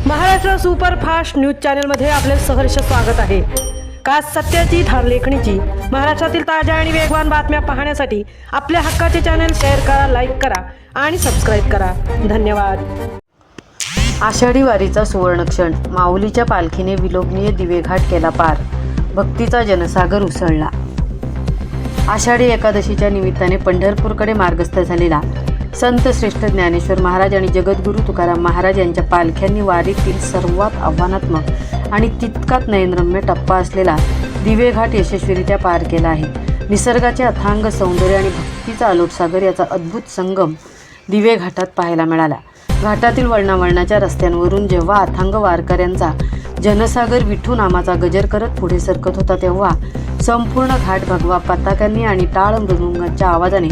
Maharashtra superfast news चॅनलमध्ये आपले सहर्ष स्वागत आहे। का सत्याची धार लेखणीची महाराष्ट्रातील ताज्या आणि वेगवान बातम्या पाहण्यासाठी आपल्या हक्काचे चॅनल शेअर करा, लाईक करा आणि सबस्क्राईब करा। धन्यवाद। आषाढी वारीचा सुवर्णक्षण, माऊलीच्या पालखीने विलोभनीय दिवेघाट केला पार, भक्तीचा जनसागर उसळला। आषाढी एकादशीच्या निमित्ताने पंढरपूरकडे मार्गस्थ झालेला संत श्रेष्ठ ज्ञानेश्वर महाराज आणि जगद्गुरू तुकाराम महाराज यांच्या पालख्यांनी वारीतील सर्वात आव्हानात्मक आणि तितकाच नयनरम्य टप्पा असलेला दिवेघाट यशस्वीरित्या पार केला आहे। निसर्गाचे अथांग सौंदर्य आणि भक्तीचा अलोटसागर याचा अद्भुत संगम दिवेघाटात पाहायला मिळाला। घाटातील वळणावळणाच्या रस्त्यांवरून जेव्हा अथांग वारकऱ्यांचा जनसागर विठू नामाचा गजर करत पुढे सरकत होता, तेव्हा संपूर्ण घाट भगवा पताकांनी आणि टाळ मृदुंगाच्या आवाजाने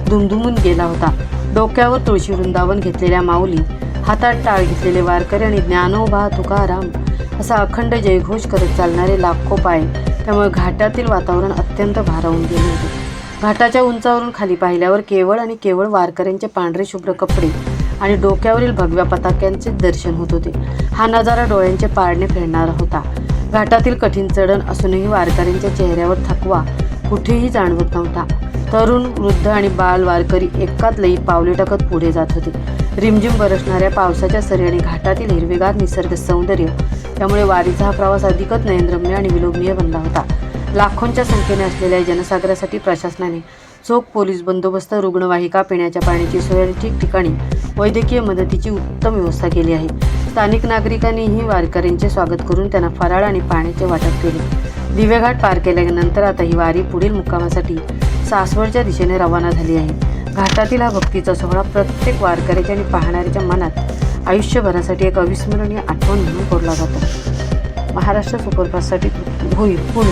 दुमदुमून गेला होता। डोक्यावर तुळशी वृंदावन घेतलेल्या माऊली, हातात टाळ घेतलेले वारकरी आणि ज्ञानोबा तुकाराम असा अखंड जयघोष करत चालणारे लाखो पाय, त्यामुळे घाटातील वातावरण अत्यंत भारावून गेले होते। घाटाच्या उंचावरून खाली पाहिल्यावर केवळ आणि केवळ वारकऱ्यांचे पांढरे शुभ्र कपडे आणि डोक्यावरील भगव्या पताक्यांचे दर्शन होत होते। हा नजारा डोळ्यांचे पारणे फेडणारा होता। घाटातील कठीण चढण असूनही वारकऱ्यांच्या चेहऱ्यावर थकवा कुठेही जाणवत नव्हता। तरुण, वृद्ध आणि बाल वारकरी एकाच लयीत पावले टाकत पुढे जात होते। रिमझिम बरसणाऱ्या पावसाच्या सरी आणि घाटातील हिरवेगार निसर्ग सौंदर्य त्यामुळे वारीचा हा प्रवास अधिकच नयनरम्य आणि विलोभनीय बनला होता। लाखोंच्या संख्येने असलेल्या जनसागरासाठी प्रशासनाने चोख पोलीस बंदोबस्त, रुग्णवाहिका, पिण्याच्या पाण्याची सोय आणि ठिकठिकाणी वैद्यकीय मदतीची उत्तम व्यवस्था केली आहे। स्थानिक नागरिकांनीही वारकऱ्यांचे स्वागत करून त्यांना फराळ आणि पाण्याचे वाटप केले। दिवेघाट पार केल्यानंतर आता ही वारी पुढील मुक्कामासाठी सासवडच्या दिशेने रवाना झाली आहे। घाटातील हा भक्तीचा सोहळा प्रत्येक वारकऱ्याच्या आणि पाहणाऱ्याच्या मनात आयुष्यभरासाठी एक अविस्मरणीय आठवण म्हणून कोरला जातो। महाराष्ट्र सुपरफास्टसाठी होईल पुणे।